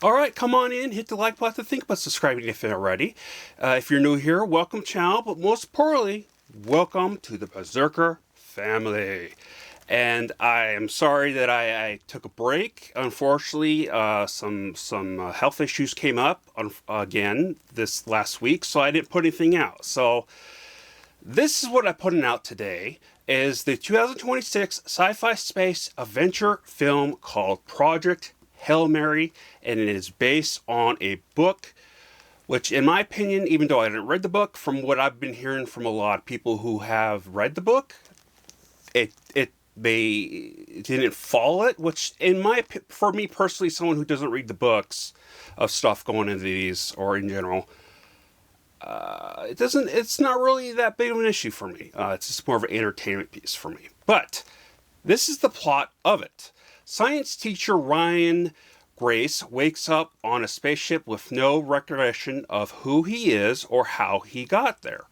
All right, come on in, hit the like button, think about subscribing if you're already. If you're new here, welcome channel, but most importantly, welcome to the Berserker family. And I am sorry that I took a break. Unfortunately, some health issues came up again this last week, so I didn't put anything out. So this is what I'm putting out today, is the 2026 sci-fi space adventure film called Project Hail Mary, and it is based on a book, which in my opinion, even though I didn't read the book, from what I've been hearing from a lot of people who have read the book, they didn't follow it, which for me personally, someone who doesn't read the books of stuff going into these, or in general, it's not really that big of an issue for me. It's just more of an entertainment piece for me. But this is the plot of it. Science teacher Ryan Grace wakes up on a spaceship with no recollection of who he is or how he got there.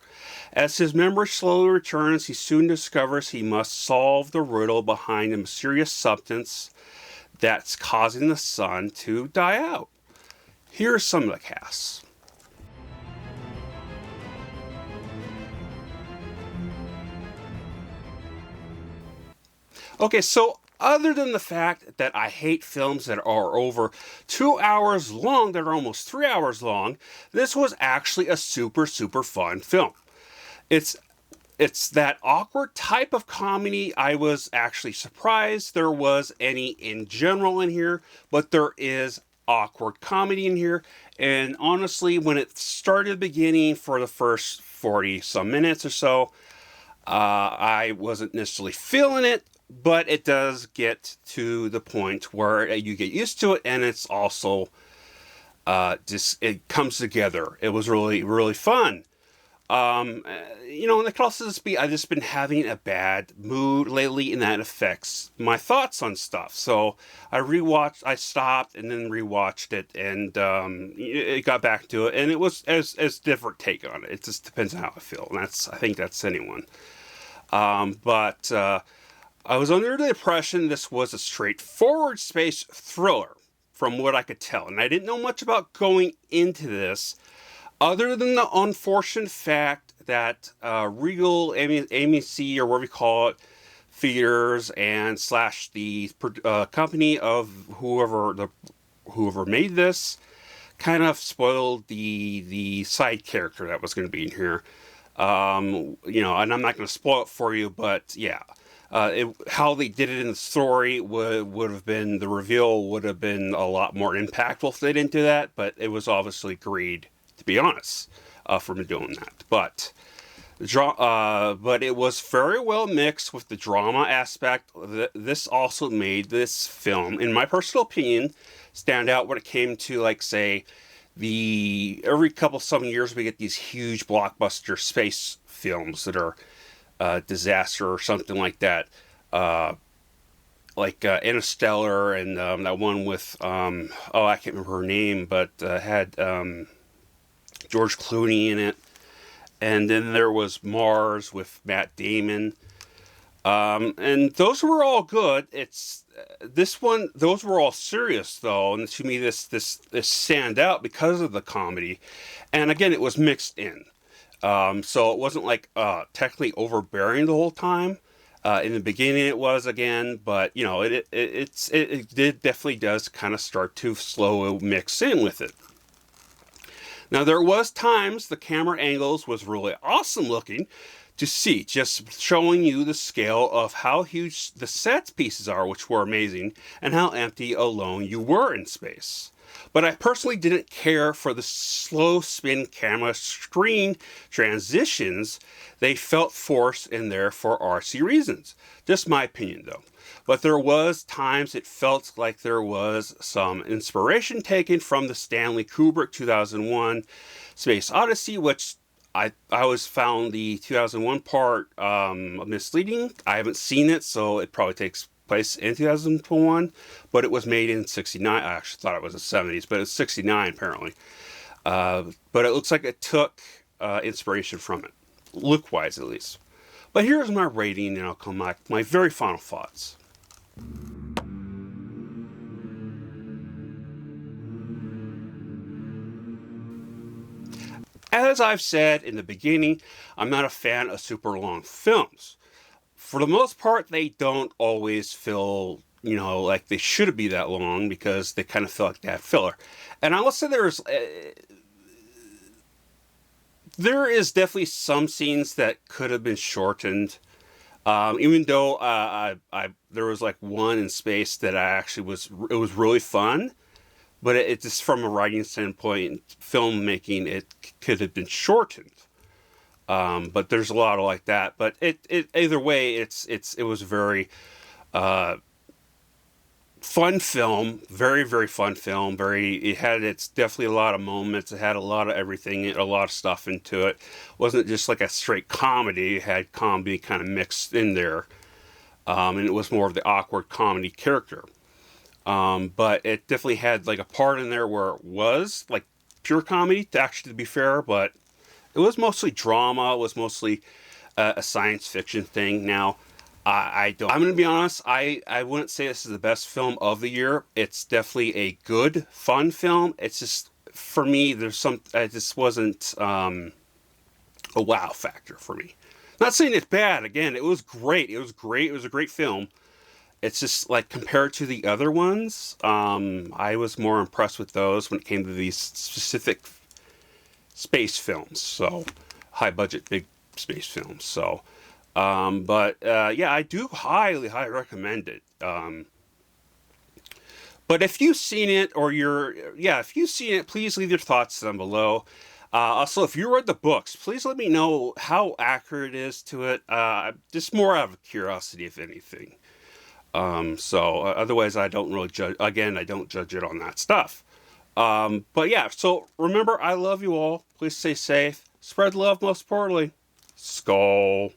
As his memory slowly returns, he soon discovers he must solve the riddle behind a mysterious substance that's causing the sun to die out. Here's some of the cast. Okay, so other than the fact that I hate films that are over 2 hours long, that are almost 3 hours long, this was actually a super fun film. It's that awkward type of comedy. I was actually surprised there was any in general in here, but there is awkward comedy in here. And honestly, when it started beginning for the first 40 some minutes or so, I wasn't necessarily feeling it, but it does get to the point where you get used to it, and it's also it comes together. It was really fun. And it could also just be I've just been having a bad mood lately, and that affects my thoughts on stuff. So I stopped and then rewatched it, and it got back to it, and it was as different take on it. It just depends on how I feel, and I think that's anyone. But I was under the impression this was a straightforward space thriller, from what I could tell, and I didn't know much about going into this, other than the unfortunate fact that Regal, AMC, or whatever you call it, theaters and / the company of whoever made this, kind of spoiled the side character that was going to be in here. And I'm not going to spoil it for you, but yeah. How they did it in the story would have been, the reveal would have been a lot more impactful if they didn't do that, but it was obviously greed, to be honest, from doing that. But it was very well mixed with the drama aspect. This also made this film, in my personal opinion, stand out when it came to, like, say, every some years we get these huge blockbuster space films that are disaster or something like that, like Interstellar, and that one with I can't remember her name, but had George Clooney in it, and then there was Mars with Matt Damon, and those were all good. Those were all serious though, and to me this stand out because of the comedy, and again it was mixed in. So it wasn't like technically overbearing the whole time. In the beginning it was again, but it definitely does kind of start to slow mix in with it. Now there was times the camera angles was really awesome looking to see, just showing you the scale of how huge the set pieces are, which were amazing, and how empty alone you were in space. But I personally didn't care for the slow spin camera screen transitions. They felt forced in there for artsy reasons. Just my opinion though. But there was times it felt like there was some inspiration taken from the Stanley Kubrick 2001 Space Odyssey, which I always found the 2001 part misleading. I haven't seen it, so it probably takes place in 2001, but it was made in 69. I actually thought it was the 70s, but it's 69 apparently. But it looks like it took inspiration from it, look-wise at least. But here's my rating, and I'll come back to my very final thoughts. As I've said in the beginning, I'm not a fan of super long films. For the most part, they don't always feel, like they should be that long because they kind of feel like they have filler. And I will say there is definitely some scenes that could have been shortened. Even though there was like one in space that I actually it was really fun, but it just from a writing standpoint, filmmaking, it could have been shortened. But there's a lot of like that. But it either way, it was very uh, fun film, very very fun film. It had it's definitely a lot of moments. It had a lot of everything, a lot of stuff into it. It wasn't just like a straight comedy. It had comedy kind of mixed in there, and it was more of the awkward comedy character. But it definitely had like a part in there where it was like pure comedy, to actually to be fair, but it was mostly drama. It was mostly a science fiction thing. Now, I don't. I'm going to be honest. I wouldn't say this is the best film of the year. It's definitely a good, fun film. It's just for me. There's some. It just wasn't a wow factor for me. Not saying it's bad. Again, it was great. It was great. It was a great film. It's just like compared to the other ones, I was more impressed with those when it came to these specific space films. So high budget, big space films. So, yeah, I do highly, highly recommend it. But if you've seen it or if you've seen it, please leave your thoughts down below. Also, if you read the books, please let me know how accurate it is to it. Just more out of curiosity, if anything. Otherwise I don't really judge. Again, I don't judge it on that stuff. But yeah, so remember, I love you all. Please stay safe. Spread love, most importantly. Skull.